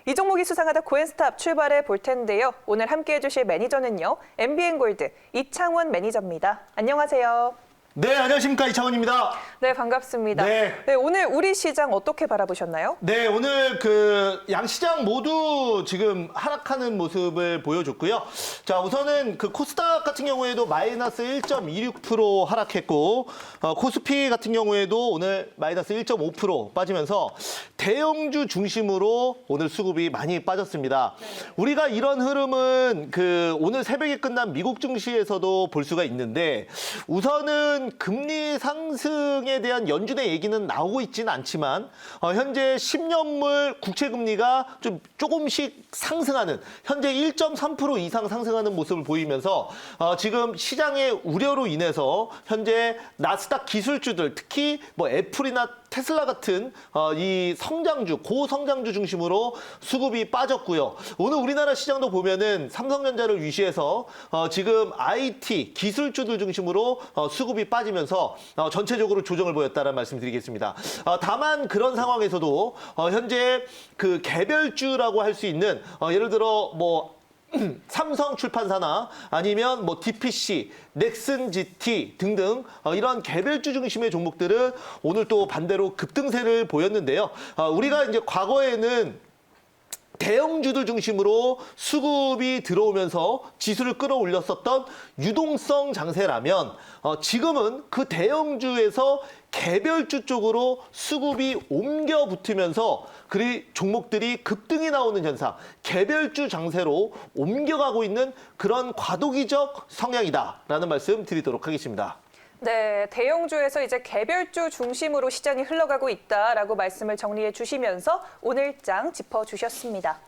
이 종목이 수상하다 코인스탑 출발해 볼 텐데요. 오늘 함께해 주실 매니저는요. MBN골드 이창원 매니저입니다. 안녕하세요. 네, 안녕하십니까. 이창원입니다. 네, 반갑습니다. 네. 오늘 우리 시장 어떻게 바라보셨나요? 네, 오늘 양시장 모두 지금 하락하는 모습을 보여줬고요. 자, 우선은 코스닥 같은 경우에도 마이너스 1.26% 하락했고, 코스피 같은 경우에도 오늘 마이너스 1.5% 빠지면서 대형주 중심으로 오늘 수급이 많이 빠졌습니다. 네. 우리가 이런 흐름은 오늘 새벽에 끝난 미국 증시에서도 볼 수가 있는데, 우선은 금리 상승에 대한 연준의 얘기는 나오고 있지는 않지만 현재 10년물 국채금리가 조금씩 상승하는 현재 1.3% 이상 상승하는 모습을 보이면서 지금 시장의 우려로 인해서 현재 나스닥 기술주들 특히 애플이나 테슬라 같은 이 성장주, 고성장주 중심으로 수급이 빠졌고요. 오늘 우리나라 시장도 보면은 삼성전자를 위시해서 지금 IT 기술주들 중심으로 수급이 빠지면서 전체적으로 조정을 보였다는 말씀드리겠습니다. 다만 그런 상황에서도 현재 개별주라고 할 수 있는 예를 들어 삼성 출판사나 아니면 DPC, 넥슨 GT 등등 이런 개별주 중심의 종목들은 오늘 또 반대로 급등세를 보였는데요. 우리가 이제 과거에는 대형주들 중심으로 수급이 들어오면서 지수를 끌어올렸었던 유동성 장세라면 지금은 그 대형주에서 개별주 쪽으로 수급이 옮겨 붙으면서 종목들이 급등이 나오는 현상, 개별주 장세로 옮겨가고 있는 그런 과도기적 성향이다라는 말씀 드리도록 하겠습니다. 네, 대형주에서 이제 개별주 중심으로 시장이 흘러가고 있다라고 말씀을 정리해 주시면서 오늘장 짚어주셨습니다.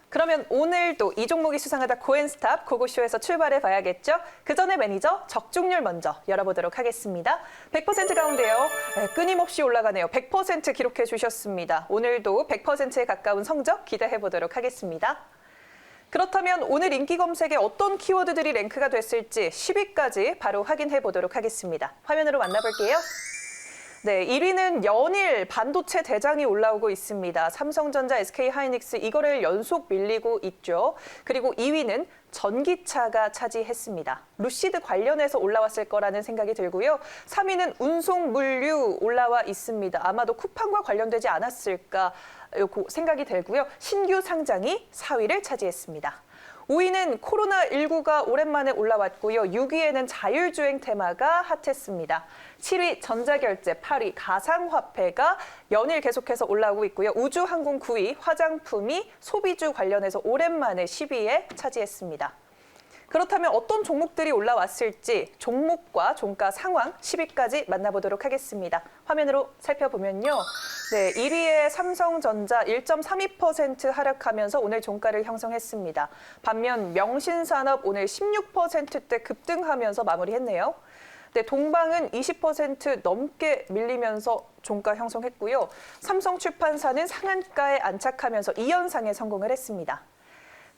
그러면 오늘도 이 종목이 수상하다 코인스탑 고고쇼에서 출발해 봐야겠죠? 그 전에 매니저 적중률 먼저 열어보도록 하겠습니다. 100% 가운데요. 끊임없이 올라가네요. 100% 기록해 주셨습니다. 오늘도 100%에 가까운 성적 기대해 보도록 하겠습니다. 그렇다면 오늘 인기 검색에 어떤 키워드들이 랭크가 됐을지 10위까지 바로 확인해 보도록 하겠습니다. 화면으로 만나볼게요. 네, 1위는 연일 반도체 대장이 올라오고 있습니다. 삼성전자, SK하이닉스 이거를 연속 밀리고 있죠. 그리고 2위는 전기차가 차지했습니다. 루시드 관련해서 올라왔을 거라는 생각이 들고요. 3위는 운송물류 올라와 있습니다. 아마도 쿠팡과 관련되지 않았을까 생각이 들고요. 신규 상장이 4위를 차지했습니다. 5위는 코로나19가 오랜만에 올라왔고요. 6위에는 자율주행 테마가 핫했습니다. 7위 전자결제, 8위 가상화폐가 연일 계속해서 올라오고 있고요. 우주항공 9위 화장품이 소비주 관련해서 오랜만에 10위에 차지했습니다. 그렇다면 어떤 종목들이 올라왔을지 종목과 종가 상황 10위까지 만나보도록 하겠습니다. 화면으로 살펴보면요. 네, 1위의 삼성전자 1.32% 하락하면서 오늘 종가를 형성했습니다. 반면 명신산업 오늘 16%대 급등하면서 마무리했네요. 네, 동방은 20% 넘게 밀리면서 종가 형성했고요. 삼성출판사는 상한가에 안착하면서 2연상에 성공을 했습니다.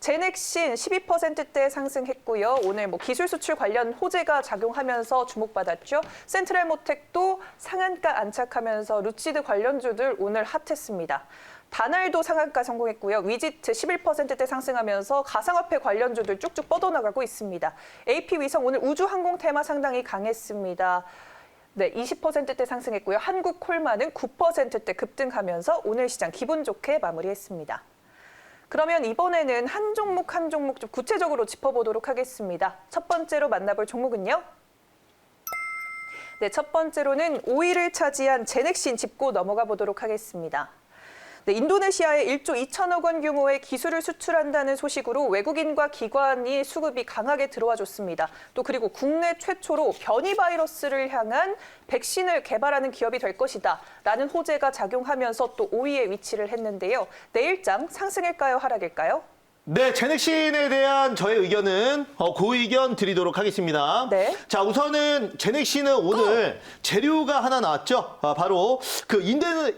제넥신 12%대 상승했고요. 오늘 기술 수출 관련 호재가 작용하면서 주목받았죠. 센트럴모텍도 상한가 안착하면서 루시드 관련주들 오늘 핫했습니다. 다날도 상한가 성공했고요. 위지트 11%대 상승하면서 가상화폐 관련주들 쭉쭉 뻗어나가고 있습니다. AP위성 오늘 우주항공 테마 상당히 강했습니다. 네, 20%대 상승했고요. 한국콜마는 9%대 급등하면서 오늘 시장 기분 좋게 마무리했습니다. 그러면 이번에는 한 종목 한 종목 좀 구체적으로 짚어보도록 하겠습니다. 첫 번째로 만나볼 종목은요. 네, 첫 번째로는 5위를 차지한 제넥신 짚고 넘어가 보도록 하겠습니다. 네, 인도네시아에 1조 2천억 원 규모의 기술을 수출한다는 소식으로 외국인과 기관이 수급이 강하게 들어와 줬습니다. 또 그리고 국내 최초로 변이 바이러스를 향한 백신을 개발하는 기업이 될 것이다 라는 호재가 작용하면서 또 5위에 위치를 했는데요. 내일장 상승일까요, 하락일까요? 네, 제넥신에 대한 저의 의견은 그 의견 드리도록 하겠습니다. 네. 자, 우선은 제넥신은 오늘 재료가 하나 나왔죠. 바로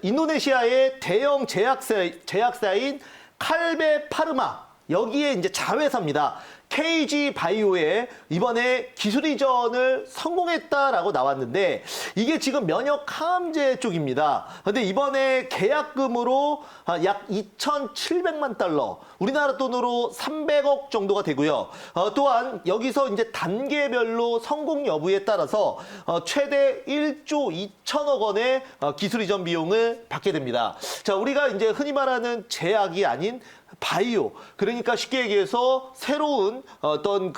인도네시아의 대형 제약사인 칼베 파르마 여기에 이제 자회사입니다. KG 바이오에 이번에 기술 이전을 성공했다라고 나왔는데 이게 지금 면역 항암제 쪽입니다. 근데 이번에 계약금으로 약 2,700만 달러, 우리나라 돈으로 300억 정도가 되고요. 또한 여기서 이제 단계별로 성공 여부에 따라서 최대 1조 2천억 원의 기술 이전 비용을 받게 됩니다. 자, 우리가 이제 흔히 말하는 제약이 아닌 바이오, 그러니까 쉽게 얘기해서 새로운 어떤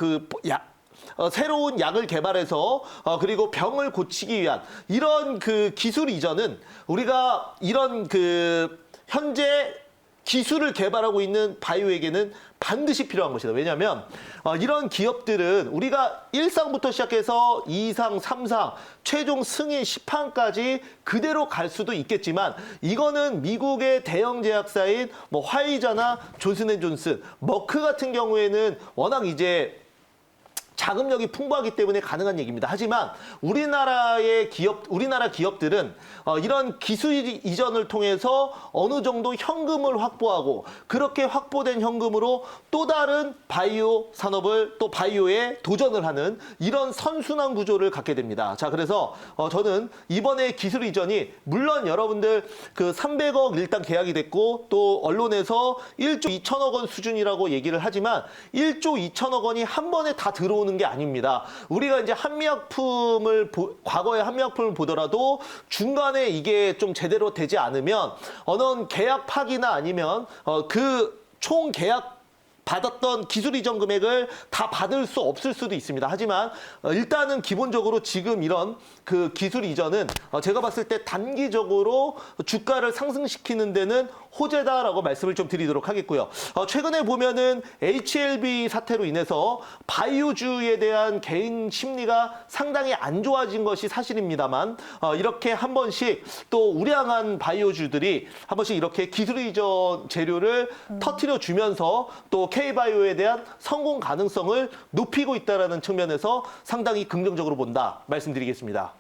새로운 약을 개발해서 그리고 병을 고치기 위한 이런 그 기술 이전은 우리가 이런 그 현재 기술을 개발하고 있는 바이오에게는 반드시 필요한 것이다. 왜냐하면 이런 기업들은 우리가 1상부터 시작해서 2상, 3상, 최종 승인 10항까지 그대로 갈 수도 있겠지만 이거는 미국의 대형 제약사인 뭐 화이자나 존슨앤존슨, 머크 같은 경우에는 워낙 이제 자금력이 풍부하기 때문에 가능한 얘기입니다. 하지만 우리나라 기업들은 이런 기술 이전을 통해서 어느 정도 현금을 확보하고 그렇게 확보된 현금으로 또 다른 바이오 산업을 또 바이오에 도전을 하는 이런 선순환 구조를 갖게 됩니다. 자, 그래서 저는 이번에 기술 이전이 물론 여러분들 그 300억 일단 계약이 됐고 또 언론에서 1조 2천억 원 수준이라고 얘기를 하지만 1조 2천억 원이 한 번에 다 들어오는 게 아닙니다. 우리가 이제 과거에 한미약품을 보더라도 중간에 이게 좀 제대로 되지 않으면 어느 계약 파기나 아니면 그 총 계약 받았던 기술 이전 금액을 다 받을 수 없을 수도 있습니다. 하지만 일단은 기본적으로 지금 이런 그 기술 이전은 제가 봤을 때 단기적으로 주가를 상승시키는 데는 호재다라고 말씀을 좀 드리도록 하겠고요. 최근에 보면은 HLB 사태로 인해서 바이오주에 대한 개인 심리가 상당히 안 좋아진 것이 사실입니다만 이렇게 한 번씩 또 우량한 바이오주들이 한 번씩 이렇게 기술 이전 재료를 터트려 주면서 또 K바이오에 대한 성공 가능성을 높이고 있다는 측면에서 상당히 긍정적으로 본다 말씀드리겠습니다.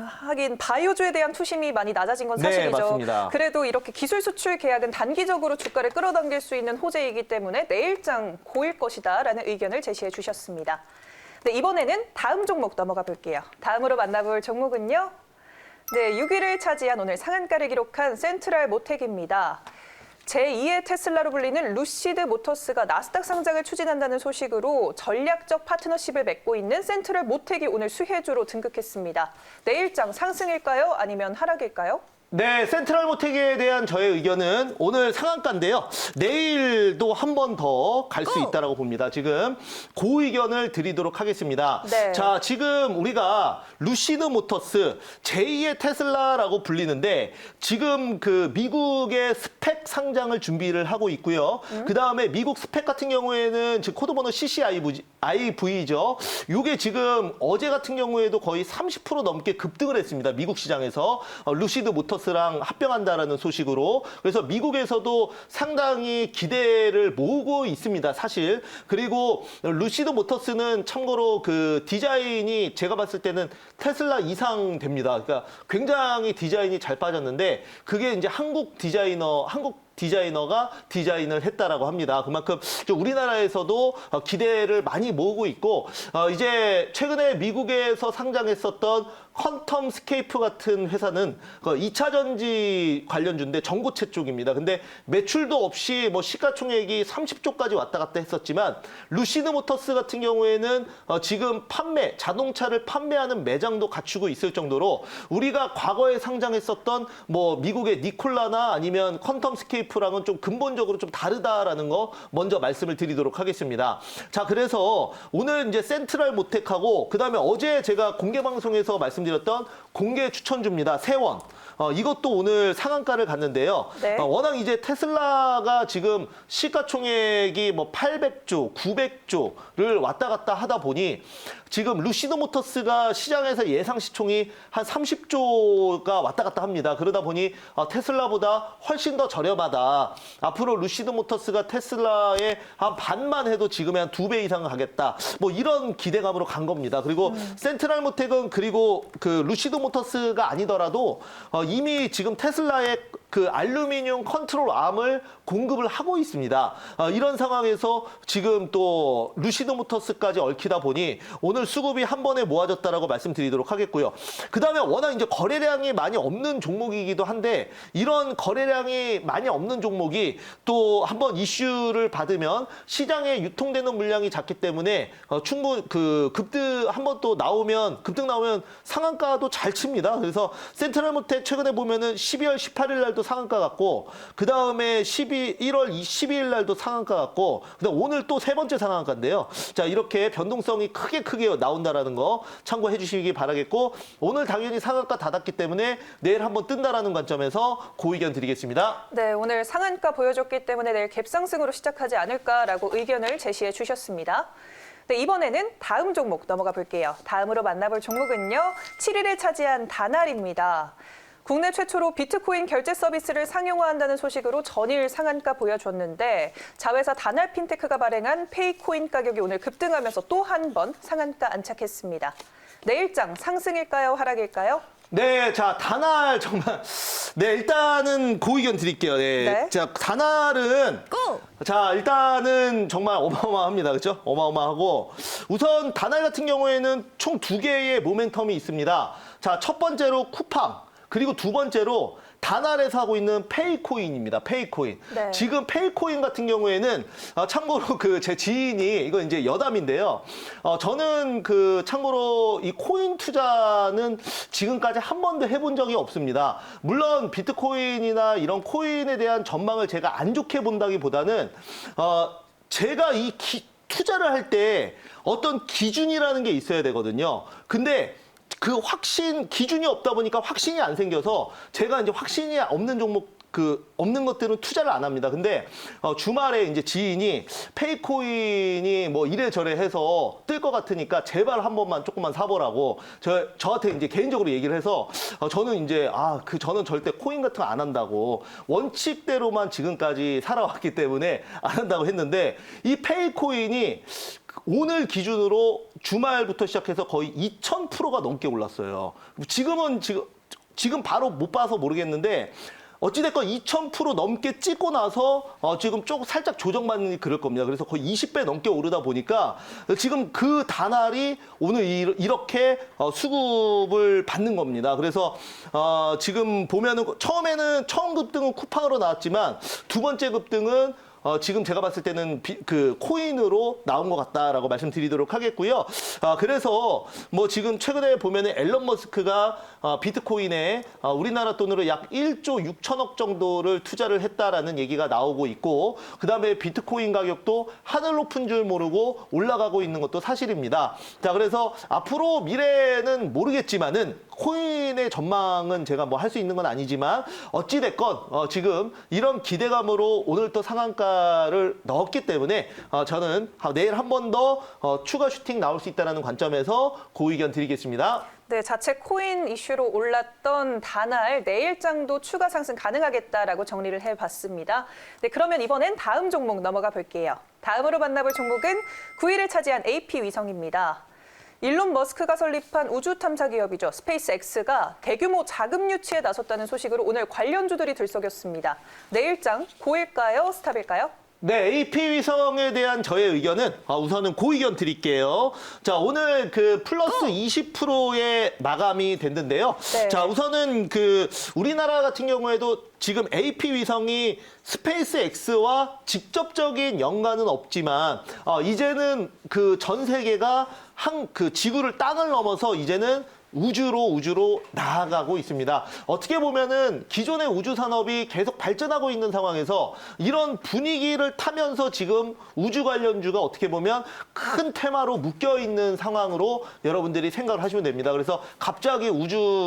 하긴 바이오주에 대한 투심이 많이 낮아진 건 네, 사실이죠. 맞습니다. 그래도 이렇게 기술 수출 계약은 단기적으로 주가를 끌어당길 수 있는 호재이기 때문에 내일장 고일 것이다라는 의견을 제시해 주셨습니다. 네, 이번에는 다음 종목 넘어가 볼게요. 다음으로 만나볼 종목은요. 네, 6위를 차지한 오늘 상한가를 기록한 센트럴 모텍입니다. 제2의 테슬라로 불리는 루시드 모터스가 나스닥 상장을 추진한다는 소식으로 전략적 파트너십을 맺고 있는 센트럴 모텍이 오늘 수혜주로 등극했습니다. 내일장 상승일까요? 아니면 하락일까요? 네, 센트럴 모텍에 대한 저의 의견은 오늘 상한가인데요. 내일도 한 번 더 갈 수 있다고 봅니다. 지금 그 의견을 드리도록 하겠습니다. 네. 자, 지금 우리가 루시드 모터스 제2의 테슬라라고 불리는데 지금 그 미국의 스펙 상장을 준비를 하고 있고요. 그다음에 미국 스펙 같은 경우에는 지금 코드번호 CCIV죠. 이게 지금 어제 같은 경우에도 거의 30% 넘게 급등을 했습니다. 미국 시장에서 루시드 모터스 랑 합병한다라는 소식으로. 그래서 미국에서도 상당히 기대를 모으고 있습니다, 사실. 그리고 루시드 모터스는 참고로 그 디자인이 제가 봤을 때는 테슬라 이상 됩니다. 그러니까 굉장히 디자인이 잘 빠졌는데 그게 이제 한국 디자이너가 디자인을 했다라고 합니다. 그만큼 우리나라에서도 기대를 많이 모으고 있고 이제 최근에 미국에서 상장했었던 퀀텀 스케이프 같은 회사는 2차 전지 관련주인데 전고체 쪽입니다. 근데 매출도 없이 뭐 시가총액이 30조까지 왔다 갔다 했었지만 루시드 모터스 같은 경우에는 지금 자동차를 판매하는 매장도 갖추고 있을 정도로 우리가 과거에 상장했었던 뭐 미국의 니콜라나 아니면 퀀텀 스케이프랑은 좀 근본적으로 좀 다르다라는 거 먼저 말씀을 드리도록 하겠습니다. 자, 그래서 오늘 이제 센트럴 모텍하고 그다음에 어제 제가 공개 방송에서 말씀드렸던 공개 추천주입니다. 세원. 이것도 오늘 상한가를 갔는데요. 네. 워낙 이제 테슬라가 지금 시가총액이 뭐 800조, 900조를 왔다 갔다 하다 보니 지금 루시드 모터스가 시장에서 예상 시총이 한 30조가 왔다 갔다 합니다. 그러다 보니 테슬라보다 훨씬 더 저렴하다. 앞으로 루시드 모터스가 테슬라의 한 반만 해도 지금의 한 2배 이상 가겠다. 뭐 이런 기대감으로 간 겁니다. 그리고 센트럴 모텍은 그리고 그 루시드 모터스가 아니더라도 이미 지금 테슬라의 그 알루미늄 컨트롤 암을 공급을 하고 있습니다. 이런 상황에서 지금 또 루시드 모터스까지 얽히다 보니 오늘 수급이 한 번에 모아졌다라고 말씀드리도록 하겠고요. 그다음에 워낙 이제 거래량이 많이 없는 종목이기도 한데 이런 거래량이 많이 없는 종목이 또 한번 이슈를 받으면 시장에 유통되는 물량이 작기 때문에 충분 그 급등 한번 또 나오면 급등 나오면 상한가도 잘 칩니다. 그래서 센트럴모텍 최근에 보면은 12월 18일 날도 상한가 같고 그다음에 1월 12일 날도 상한가 같고 그다음 오늘 또 세 번째 상한가인데요. 자, 이렇게 변동성이 크게 나온다라는 거 참고해 주시기 바라겠고 오늘 당연히 상한가 닫았기 때문에 내일 한번 뜬다라는 관점에서 고의견 드리겠습니다. 네, 오늘 상한가 보여줬기 때문에 내일 갭상승으로 시작하지 않을까라고 의견을 제시해 주셨습니다. 네, 이번에는 다음 종목 넘어가 볼게요. 다음으로 만나볼 종목은요. 7위를 차지한 다날입니다. 국내 최초로 비트코인 결제 서비스를 상용화한다는 소식으로 전일 상한가 보여줬는데 자회사 다날 핀테크가 발행한 페이코인 가격이 오늘 급등하면서 또 한 번 상한가 안착했습니다. 내일장 상승일까요? 하락일까요? 네, 자, 다날 정말 네, 일단은 고의견 드릴게요. 네. 네. 자, 다날은 자, 일단은 정말 어마어마합니다. 그렇죠? 어마어마하고 우선 다날 같은 경우에는 총 2개의 모멘텀이 있습니다. 자, 첫 번째로 쿠팡 그리고 두 번째로 다날에서 하고 있는 페이코인입니다. 페이코인. 네. 지금 페이코인 같은 경우에는 참고로 그 제 지인이 이거 이제 여담인데요. 저는 그 참고로 이 코인 투자는 지금까지 한 번도 해본 적이 없습니다. 물론 비트코인이나 이런 코인에 대한 전망을 제가 안 좋게 본다기보다는 제가 투자를 할 때 어떤 기준이라는 게 있어야 되거든요. 근데 그 기준이 없다 보니까 확신이 안 생겨서 제가 이제 확신이 없는 종목 없는 것들은 투자를 안 합니다. 근데 주말에 이제 지인이 페이코인이 뭐 이래저래 해서 뜰 것 같으니까 제발 한 번만 조금만 사보라고 저한테 이제 개인적으로 얘기를 해서 저는 이제 저는 절대 코인 같은 거 안 한다고 원칙대로만 지금까지 살아왔기 때문에 안 한다고 했는데 이 페이코인이 오늘 기준으로 주말부터 시작해서 거의 2000%가 넘게 올랐어요. 지금 바로 못 봐서 모르겠는데 어찌됐건 2000% 넘게 찍고 나서 지금 조금 살짝 조정받는 그럴 겁니다. 그래서 거의 20배 넘게 오르다 보니까 지금 그 다날이 오늘 이렇게 수급을 받는 겁니다. 그래서 지금 보면은 처음 급등은 쿠팡으로 나왔지만 두 번째 급등은 지금 제가 봤을 때는 그 코인으로 나온 것 같다라고 말씀드리도록 하겠고요. 그래서 뭐 지금 최근에 보면은 앨런 머스크가 비트코인에 우리나라 돈으로 약 1조 6천억 정도를 투자를 했다라는 얘기가 나오고 있고 그다음에 비트코인 가격도 하늘 높은 줄 모르고 올라가고 있는 것도 사실입니다. 자, 그래서 앞으로 미래는 모르겠지만은 코인의 전망은 제가 뭐 할 수 있는 건 아니지만 어찌됐건 지금 이런 기대감으로 오늘 또 상한가를 넣었기 때문에 저는 내일 한 번 더 추가 슈팅 나올 수 있다는 관점에서 고의견 드리겠습니다. 네, 자체 코인 이슈로 올랐던 다날 내일장도 추가 상승 가능하겠다라고 정리를 해봤습니다. 네, 그러면 이번엔 다음 종목 넘어가 볼게요. 다음으로 만나볼 종목은 9위를 차지한 AP위성입니다. 일론 머스크가 설립한 우주 탐사 기업이죠. 스페이스X가 대규모 자금 유치에 나섰다는 소식으로 오늘 관련주들이 들썩였습니다. 내일장 고일까요? 스탑일까요? 네, AP위성에 대한 저의 의견은 우선은 고의견 드릴게요. 자, 오늘 그 플러스 20%의 마감이 됐는데요. 네. 자, 우선은 우리나라 같은 경우에도 지금 AP위성이 스페이스X와 직접적인 연관은 없지만 이제는 그 전 세계가 지구를 땅을 넘어서 이제는 우주로 나아가고 있습니다. 어떻게 보면은 기존의 우주 산업이 계속 발전하고 있는 상황에서 이런 분위기를 타면서 지금 우주 관련주가 어떻게 보면 큰 테마로 묶여 있는 상황으로 여러분들이 생각을 하시면 됩니다. 그래서 갑자기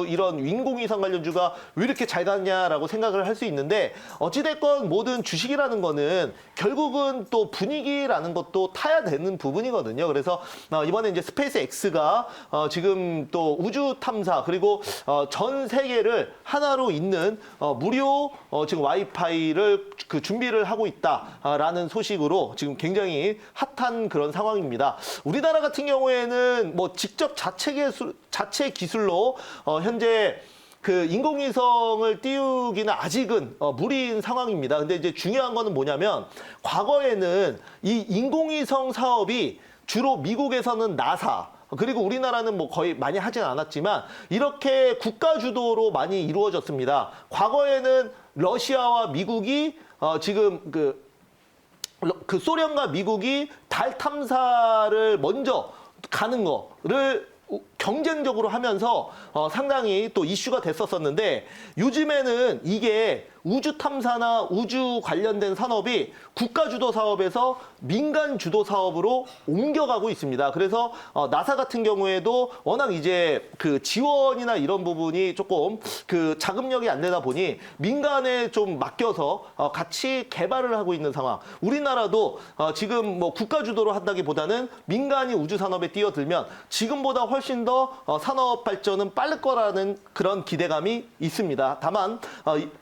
이런 인공위성 관련주가 왜 이렇게 잘 갔냐라고 생각을 할 수 있는데 어찌됐건 모든 주식이라는 거는 결국은 또 분위기라는 것도 타야 되는 부분이거든요. 그래서 이번에 이제 스페이스X가 지금 또 우주 탐사 그리고 전 세계를 하나로 잇는 무료 지금 와이파이를 준비를 하고 있다라는 소식으로 지금 굉장히 핫한 그런 상황입니다. 우리나라 같은 경우에는 뭐 직접 자체 기술로 현재 그 인공위성을 띄우기는 아직은 무리인 상황입니다. 근데 이제 중요한 거는 뭐냐면 과거에는 이 인공위성 사업이 주로 미국에서는 나사, 그리고 우리나라는 뭐 거의 많이 하진 않았지만 이렇게 국가 주도로 많이 이루어졌습니다. 과거에는 러시아와 미국이 지금 그 소련과 미국이 달 탐사를 먼저 가는 거를 경쟁적으로 하면서 상당히 또 이슈가 됐었었는데 요즘에는 이게 우주 탐사나 우주 관련된 산업이 국가 주도 사업에서 민간 주도 사업으로 옮겨가고 있습니다. 그래서 나사 같은 경우에도 워낙 이제 그 지원이나 이런 부분이 조금 그 자금력이 안 되다 보니 민간에 좀 맡겨서 같이 개발을 하고 있는 상황. 우리나라도 지금 뭐 국가 주도로 한다기보다는 민간이 우주 산업에 뛰어들면 지금보다 훨씬 더 산업 발전은 빠를 거라는 그런 기대감이 있습니다. 다만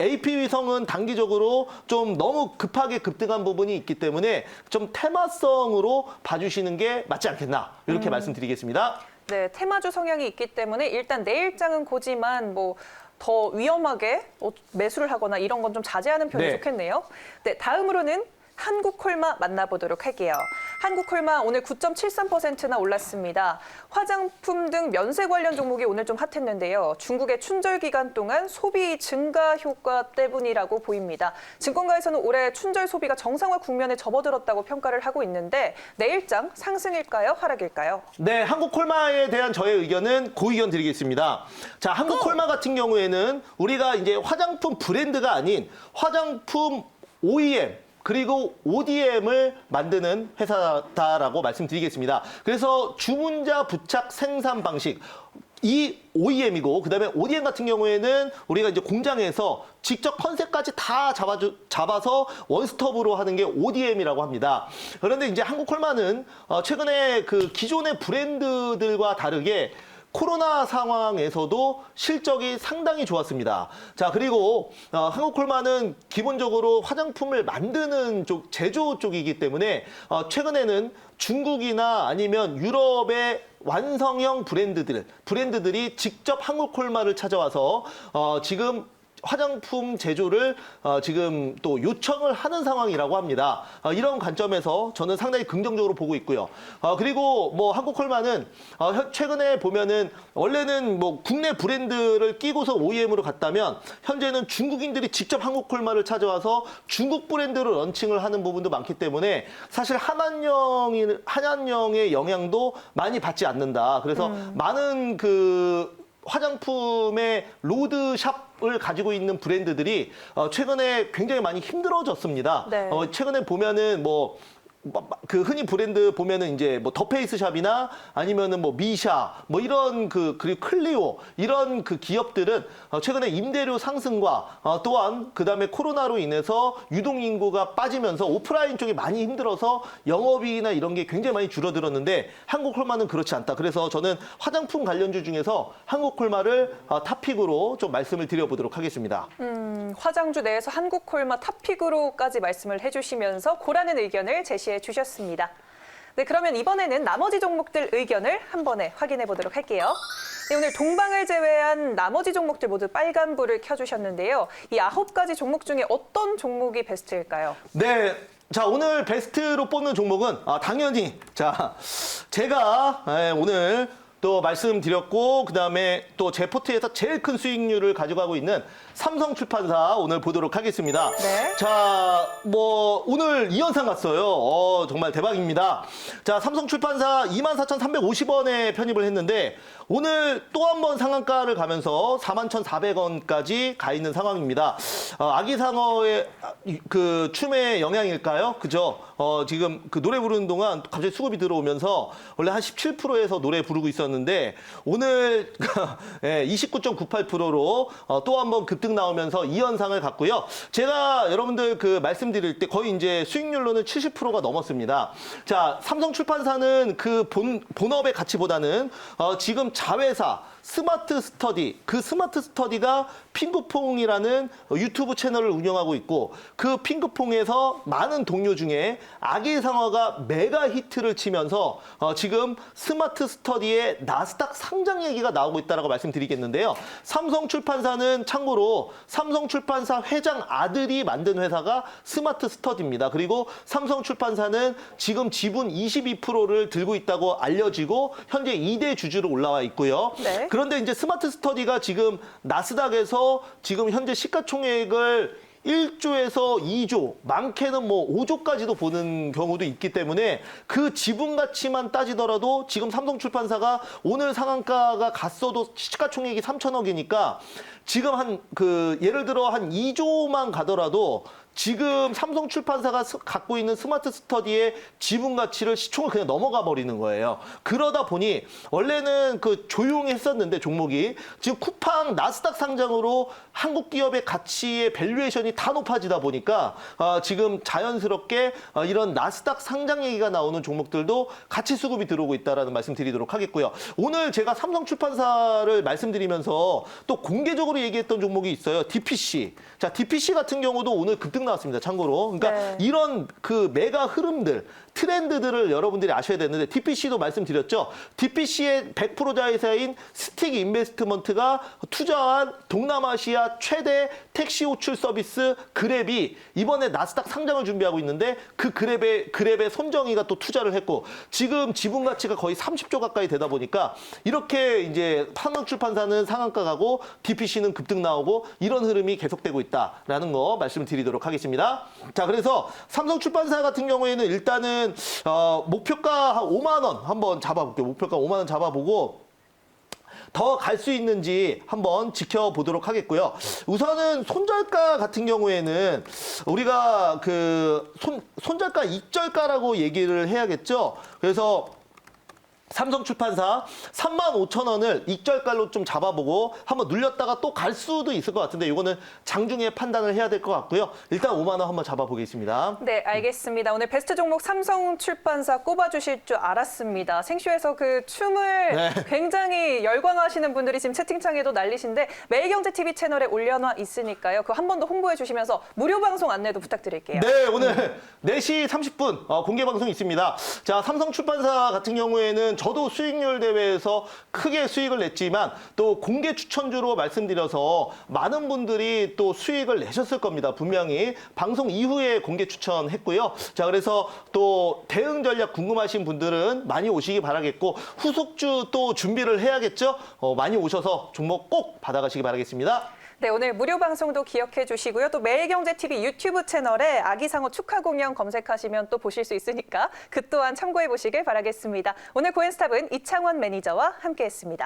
AP 위성은 단기적으로 좀 너무 급하게 급등한 부분이 있기 때문에 좀 테마성으로 봐주시는 게 맞지 않겠나 이렇게 말씀드리겠습니다. 네, 테마주 성향이 있기 때문에 일단 내일장은 고지만 뭐 더 위험하게 매수를 하거나 이런 건 좀 자제하는 편이 네. 좋겠네요. 네, 다음으로는 한국콜마 만나보도록 할게요. 한국콜마 오늘 9.73%나 올랐습니다. 화장품 등 면세 관련 종목이 오늘 좀 핫했는데요. 중국의 춘절 기간 동안 소비 증가 효과 때문이라고 보입니다. 증권가에서는 올해 춘절 소비가 정상화 국면에 접어들었다고 평가를 하고 있는데 내일장 상승일까요? 하락일까요? 네, 한국콜마에 대한 저의 의견은 고의견 드리겠습니다. 자, 한국콜마 같은 경우에는 우리가 이제 화장품 브랜드가 아닌 화장품 OEM 그리고 ODM을 만드는 회사다라고 말씀드리겠습니다. 그래서 주문자 부착 생산 방식 이 OEM이고 그다음에 ODM 같은 경우에는 우리가 이제 공장에서 직접 컨셉까지 다 잡아서 원스톱으로 하는 게 ODM이라고 합니다. 그런데 이제 한국콜마는 최근에 그 기존의 브랜드들과 다르게 코로나 상황에서도 실적이 상당히 좋았습니다. 자, 그리고 한국콜마는 기본적으로 화장품을 만드는 쪽, 제조 쪽이기 때문에 최근에는 중국이나 아니면 유럽의 완성형 브랜드들이 직접 한국콜마를 찾아와서 지금 화장품 제조를 지금 또 요청을 하는 상황이라고 합니다. 이런 관점에서 저는 상당히 긍정적으로 보고 있고요. 그리고 뭐 한국콜마는 최근에 보면은 원래는 뭐 국내 브랜드를 끼고서 OEM으로 갔다면 현재는 중국인들이 직접 한국콜마를 찾아와서 중국 브랜드를 런칭을 하는 부분도 많기 때문에 사실 한한령의 영향도 많이 받지 않는다. 그래서 많은 그 화장품의 로드샵을 가지고 있는 브랜드들이 최근에 굉장히 많이 힘들어졌습니다. 네. 최근에 보면은 그 흔히 브랜드 보면은 이제 뭐 더페이스 샵이나 아니면은 뭐 미샤 뭐 이런 그리고 클리오 이런 그 기업들은 최근에 임대료 상승과 또한 그다음에 코로나로 인해서 유동 인구가 빠지면서 오프라인 쪽이 많이 힘들어서 영업이익이나 이런 게 굉장히 많이 줄어들었는데 한국콜마는 그렇지 않다. 그래서 저는 화장품 관련주 중에서 한국콜마를 탑픽으로 좀 말씀을 드려보도록 하겠습니다. 화장주 내에서 한국콜마 탑픽으로까지 말씀을 해주시면서 고라는 의견을 제시해 주셨습니다. 네, 그러면 이번에는 나머지 종목들 의견을 한 번에 확인해 보도록 할게요. 네, 오늘 동방을 제외한 나머지 종목들 모두 빨간불을 켜주셨는데요. 이 9가지 종목 중에 어떤 종목이 베스트일까요? 네. 자, 오늘 베스트로 뽑는 종목은 당연히 제가 오늘 또 말씀드렸고 그다음에 또 제 포트에서 제일 큰 수익률을 가져가고 있는 삼성출판사 오늘 보도록 하겠습니다. 네. 자, 뭐 오늘 2연상 갔어요. 정말 대박입니다. 자, 삼성출판사 24,350원에 편입을 했는데 오늘 또 한 번 상한가를 가면서 41,400원까지 가 있는 상황입니다. 아기상어의 그 춤의 영향일까요? 그죠? 지금 그 노래 부르는 동안 갑자기 수급이 들어오면서 원래 한 17%에서 노래 부르고 있었는데 오늘 29.98%로 또 한 번 급등 나오면서 2연상을 갔고요. 제가 여러분들 그 말씀드릴 때 거의 이제 수익률로는 70%가 넘었습니다. 자, 삼성출판사는 그 본업의 가치보다는 지금 자회사 스마트 스터디, 그 스마트 스터디가 핑크퐁이라는 유튜브 채널을 운영하고 있고 그 핑크퐁에서 많은 동료 중에 아기상어가 메가 히트를 치면서 지금 스마트 스터디의 나스닥 상장 얘기가 나오고 있다라고 말씀드리겠는데요. 삼성출판사는 참고로 삼성출판사 회장 아들이 만든 회사가 스마트 스터디입니다. 그리고 삼성출판사는 지금 지분 22%를 들고 있다고 알려지고 현재 2대 주주로 올라와 있고요. 네. 그런데 이제 스마트 스터디가 지금 나스닥에서 지금 현재 시가총액을 1조에서 2조, 많게는 뭐 5조까지도 보는 경우도 있기 때문에 그 지분 가치만 따지더라도 지금 삼성출판사가 오늘 상한가가 갔어도 시가총액이 3천억이니까 지금 예를 들어 한 2조만 가더라도 지금 삼성출판사가 갖고 있는 스마트 스터디의 지분 가치를 시총을 그냥 넘어가 버리는 거예요. 그러다 보니 원래는 조용히 했었는데 종목이 지금 쿠팡 나스닥 상장으로 한국 기업의 가치의 밸류에이션이 다 높아지다 보니까 지금 자연스럽게 이런 나스닥 상장 얘기가 나오는 종목들도 가치 수급이 들어오고 있다라는 말씀 드리도록 하겠고요. 오늘 제가 삼성출판사를 말씀드리면서 또 공개적으로 얘기했던 종목이 있어요. DPC. 자, DPC 같은 경우도 오늘 급등 나왔습니다. 참고로. 그러니까 네. 이런 메가 흐름들, 트렌드들을 여러분들이 아셔야 되는데 DPC도 말씀드렸죠. DPC의 100% 자회사인 스틱 인베스트먼트가 투자한 동남아시아 최대 택시 호출 서비스 그랩이 이번에 나스닥 상장을 준비하고 있는데 그 그랩의 손정희가 또 투자를 했고 지금 지분 가치가 거의 30조 가까이 되다 보니까 이렇게 이제 삼성출판사는 상한가 가고 DPC는 급등 나오고 이런 흐름이 계속되고 있다라는 거 말씀드리도록 하겠습니다. 자, 그래서 삼성출판사 같은 경우에는 일단은 목표가 한 5만 원 한번 잡아볼게요. 목표가 5만 원 잡아보고 더 갈 수 있는지 한번 지켜보도록 하겠고요. 우선은 손절가 같은 경우에는 우리가 손절가 익절가라고 얘기를 해야겠죠. 그래서 삼성출판사 35,000원을 익절가로 좀 잡아보고 한번 눌렸다가 또 갈 수도 있을 것 같은데 이거는 장중에 판단을 해야 될 것 같고요. 일단 5만 원 한번 잡아보겠습니다. 네, 알겠습니다. 오늘 베스트 종목 삼성출판사 꼽아주실 줄 알았습니다. 생쇼에서 그 춤을 굉장히 열광하시는 분들이 지금 채팅창에도 난리신데 매일경제TV 채널에 올려놔 있으니까요. 그거 한 번 더 홍보해 주시면서 무료 방송 안내도 부탁드릴게요. 네, 오늘 4시 30분 공개 방송이 있습니다. 자, 삼성출판사 같은 경우에는 저도 수익률 대회에서 크게 수익을 냈지만 또 공개 추천주로 말씀드려서 많은 분들이 또 수익을 내셨을 겁니다. 분명히 방송 이후에 공개 추천했고요. 자, 그래서 또 대응 전략 궁금하신 분들은 많이 오시기 바라겠고 후속주 또 준비를 해야겠죠. 많이 오셔서 종목 꼭 받아가시기 바라겠습니다. 네, 오늘 무료 방송도 기억해 주시고요. 또 매일경제TV 유튜브 채널에 아기상어 축하 공연 검색하시면 또 보실 수 있으니까 그 또한 참고해 보시길 바라겠습니다. 오늘 고엔스탑은 이창원 매니저와 함께했습니다.